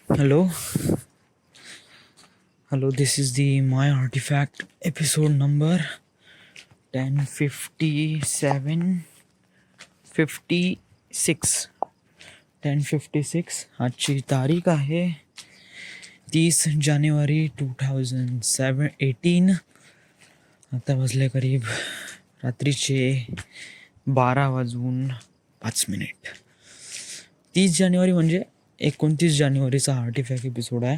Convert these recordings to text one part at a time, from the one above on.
Hello, hello. This is the My Artifact episode number 1057, 56, 1056. आजची तारीख आहे 30 जानेवारी 2018. आता वाजले करीब रात्रीचे 12:05. 30 जानेवारी म्हणजे 29 जानेवारीचा आर्टिफॅक्ट एपिसोड आहे.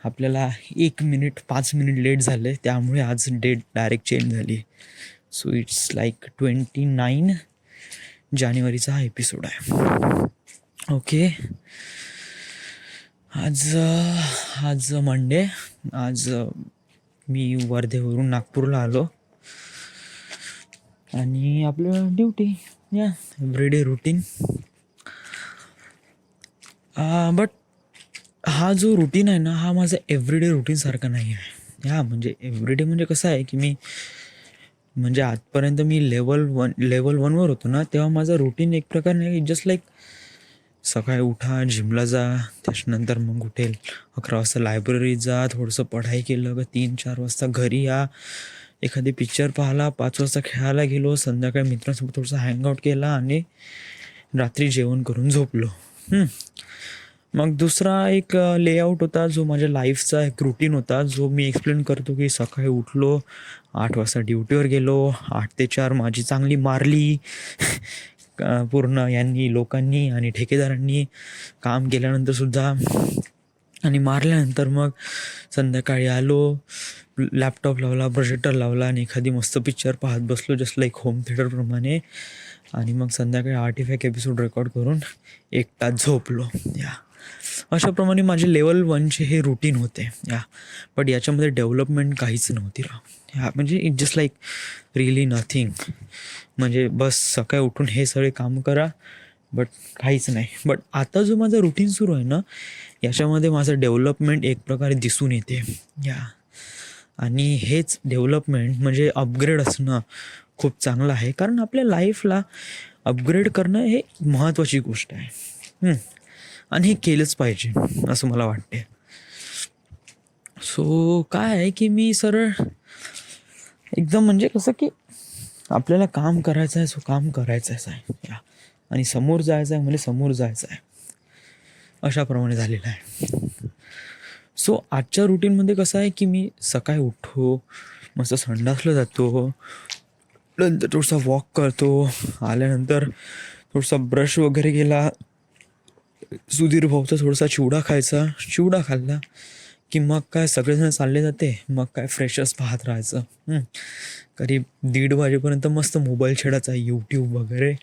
आपल्याला 1 मिनिट 5 मिनिट लेट झाले, त्यामुळे आज डेट डायरेक्ट चेंज झाली. सो इट्स लाईक 29 जानेवारीचा हा एपिसोड आहे. ओके, आज मंडे. आज मी वर्धेवरून नागपूरला आलो आणि आपलं ड्युटी एव्हरीडे रुटीन. बट हा जो रुटीन आहे ना, हा माझा एव्हरीडे रुटीनसारखा नाही आहे. म्हणजे एव्हरीडे म्हणजे कसं आहे की मी म्हणजे आजपर्यंत मी लेवल 1वर होतो ना, तेव्हा माझा रुटीन एक प्रकार नाही, जस्ट लाईक सकाळी उठा, जिमला जा, त्याच्यानंतर मग उठेल 11 वाजता लायब्ररीत जा, थोडंसं पढाई केलं का 3-4 वाजता घरी या, एखादी पिक्चर पाहिला, 5 वाजता खेळायला गेलो, संध्याकाळी मित्रांसोबत थोडंसं हँगआउट केला आणि रात्री जेवण करून झोपलो. मग दुसरा एक लेआउट होता जो माझ्या लाईफचा एक रुटीन होता, जो मी एक्सप्लेन करतो की सकाळी उठलो, 8 वाजता ड्युटीवर गेलो, 8 ते 4 माझी चांगली मारली पूर्ण यांनी लोकांनी आणि ठेकेदारांनी काम केल्यानंतर सुद्धा. आणि मारल्यानंतर मग संध्याकाळी आलो, लॅपटॉप लावला, प्रोजेक्टर लावला आणि एखादी मस्त पिक्चर पाहत बसलो, जस्ट लाईक होम थिएटरप्रमाणे. आणि मग संध्याकाळी आर्टिफॅक्ट एपिसोड रेकॉर्ड करून 1 तास झोपलो. अशाप्रमाणे माझे लेवल 1चे हे रुटीन होते. बट याच्यामध्ये डेव्हलपमेंट काहीच नव्हती म्हणजे it just like really nothing. म्हणजे बस सकाळी उठून हे सगळे काम करा, बट काहीच नाही. बट आता जो माझा रुटीन सुरू आहे ना, याच्यामध्ये माझं डेव्हलपमेंट एक प्रकारे दिसून येते. आणि हेच डेव्हलपमेंट म्हणजे अपग्रेड असणं खूप चांगलं आहे, कारण आपल्या लाईफला अपग्रेड करणं हे महत्त्वाची गोष्ट आहे. आणि हे केलंच पाहिजे असं मला वाटते. सो काय आहे की मी सरळ एकदम म्हणजे कसं की आपल्याला काम करायचं आहे, सो काम करायचंच आहे आणि समोर जायचं आहे म्हणजे समोर जायचं आहे, अशाप्रमाणे झालेलं आहे. सो आजच्या रुटीनमध्ये कसं आहे की मी सकाळी उठतो, मस्त संडासला जातो, नंतर थोडासा वॉक करतो, आल्यानंतर थोडासा ब्रश वगैरे केला, सुधीर भाऊचा थोडासा चिवडा खायचा, चिवडा खाल्ला की मग काय सगळेजण चालले जाते, मग काय फ्रेशर्स पाहत राहायचं. करीब 1:30 वाजेपर्यंत मस्त मोबाईल छेडायचा, यूट्यूब वगैरे.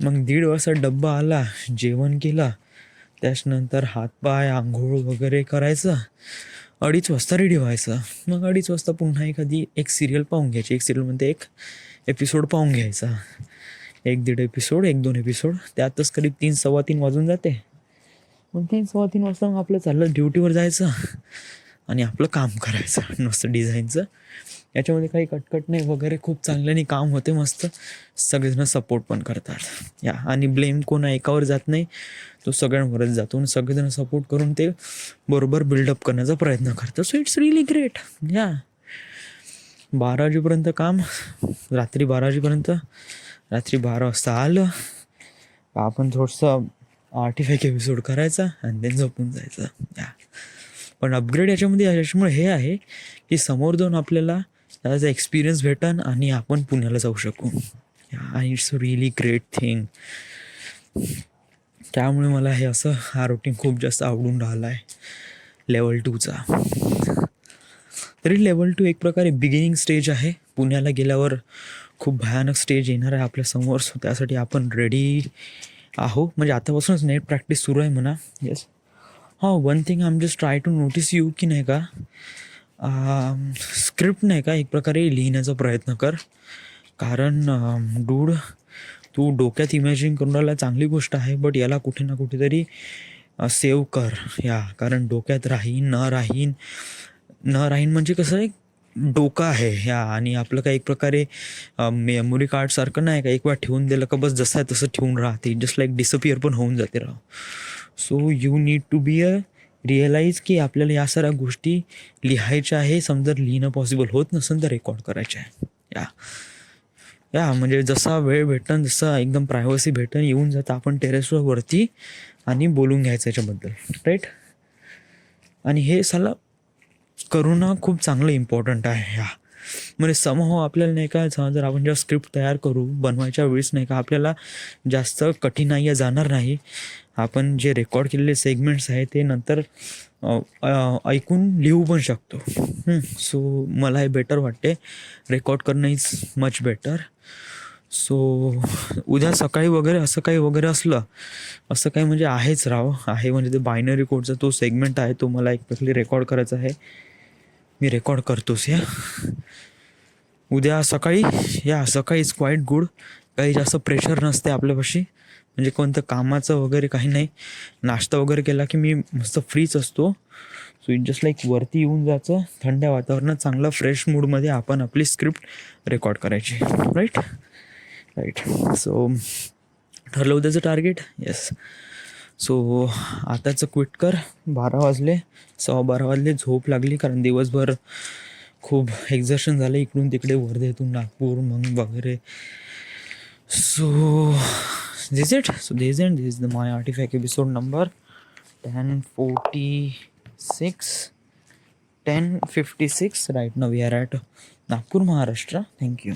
मग 1:30 वाजता डब्बा आला, जेवण केला, त्याच्यानंतर हातपाय आंघोळ वगैरे करायचं, 2:30 वाजता रेडी व्हायचं. मग 2:30 वाजता पुन्हा एखादी एक सिरियल पाहून घ्यायची, एक सिरियलमध्ये एक एपिसोड पाहून घ्यायचा, 1-1.5 एपिसोड, 1-2 एपिसोड, त्यातच करीब 3-3:15 वाजून जाते. मग 3-3:15 वाजता मग आपलं चाललं ड्युटीवर जायचं आणि आपलं काम करायचं मस्त डिझाईनचं. याच्यामध्ये काही कटकट नाही वगैरे, खूप चांगल्याने काम होते मस्त, सगळेजण सपोर्ट पण करतात. आणि ब्लेम कोणा एकावर जात नाही, तो सगळ्यांवरच जातो आणि सगळेजण सपोर्ट करून ते बरोबर बिल्डअप करण्याचा प्रयत्न करतात. So it's really great. 12 वाजेपर्यंत काम, रात्री 12 वाजेपर्यंत, रात्री 12 वाजता आलं आपण थोडंसं आर्टिफॅक्ट एपिसोड करायचा आणि देन झोपून जायचं. पण अपग्रेड याच्यामुळे हे आहे की समोर जाऊन आपल्याला त्याचा एक्सपिरियन्स भेटन आणि आपण पुण्याला जाऊ शकू. आणि it's a really great thing. त्यामुळे मला हे असं हा रुटीन खूप जास्त आवडून राहिला आहे लेवल 2चा. तरी लेवल 2 एक प्रकारे बिगिनिंग स्टेज आहे. पुण्याला गेल्यावर खूप भयानक स्टेज येणार आहे आपल्यासमोर, सो त्यासाठी आपण रेडी आहो. म्हणजे आतापासूनच नेट प्रॅक्टिस सुरू आहे म्हणा. Yes. One thing I am just try to notice you की नाही का, स्क्रिप्ट नाही का एक प्रकारे लिहिण्याचा प्रयत्न कर. कारण डूड तू डोक्यात इमॅजिन करून राहिला, चांगली गोष्ट आहे, बट याला कुठे ना कुठेतरी सेव्ह कर. कारण डोक्यात राहीन म्हणजे कसं आहे, डोकं आहे आणि आपलं काही एक प्रकारे मेमोरी कार्डसारखं नाही का, एक वेळा ठेवून दिलं का बस जसं आहे तसं ठेवून राहते, जस्ट लाईक डिसअपिअर पण होऊन जाते so you need to be realize की आपल्याला या साऱ्या गोष्टी लिहायच्या आहे. समजा लिहिणं पॉसिबल होत नसेल तर रेकॉर्ड करायचे आहे. म्हणजे जसा वेळ भेटन, जसा एकदम प्रायव्हसी भेटन, येऊन जातं आपण टेरेसवर वरती आणि बोलून घ्यायचं याच्याबद्दल, राईट. आणि हे साला करणं खूप चांगलं इम्पॉर्टंट आहे. म्हणजे समूह आपल्याला नाही का, जर आपण जेव्हा स्क्रिप्ट तयार करू बनवायच्या वेळेस नाही का, आपल्याला जास्त कठीणाई जाणार नाही. आपण जे रेकॉर्ड केलेले सेगमेंट्स आहे ते नंतर ऐकून लिहू पण शकतो. सो मला हे बेटर वाटते. रेकॉर्ड करणं इज मच बेटर. सो उद्या सकाळी वगैरे असं काही वगैरे असलं, असं काही म्हणजे आहेच आहे म्हणजे ते बायनरी कोडचा तो सेगमेंट आहे, तो मला एक्झॅक्टली रेकॉर्ड करायचा आहे. मी रेकॉर्ड करतोस उद्या सकाळी. सकाळी इज क्वाईट गुड. काही जास्त प्रेशर नसते आपल्यापाशी, म्हणजे कोणतं कामाचं वगैरे काही नाही. नाश्ता वगैरे केला की मी मस्त फ्रीच असतो. सो इट जस्ट लाईक वरती येऊन जायचं थंड वातावरणात, चांगलं फ्रेश मूडमध्ये आपण आपली स्क्रिप्ट रेकॉर्ड करायची. राईट. सो ठरलं उद्याचं टार्गेट. येस. सो आताच क्विट कर. 12 वाजले, 12:15 वाजले. झोप लागली कारण दिवसभर खूप एक्झर्शन झालं, इकडून तिकडे, वर्धेतून नागपूर मग वगैरे. So this is my artifact episode number 1056 right now we are at Nagpur, Maharashtra. Thank you.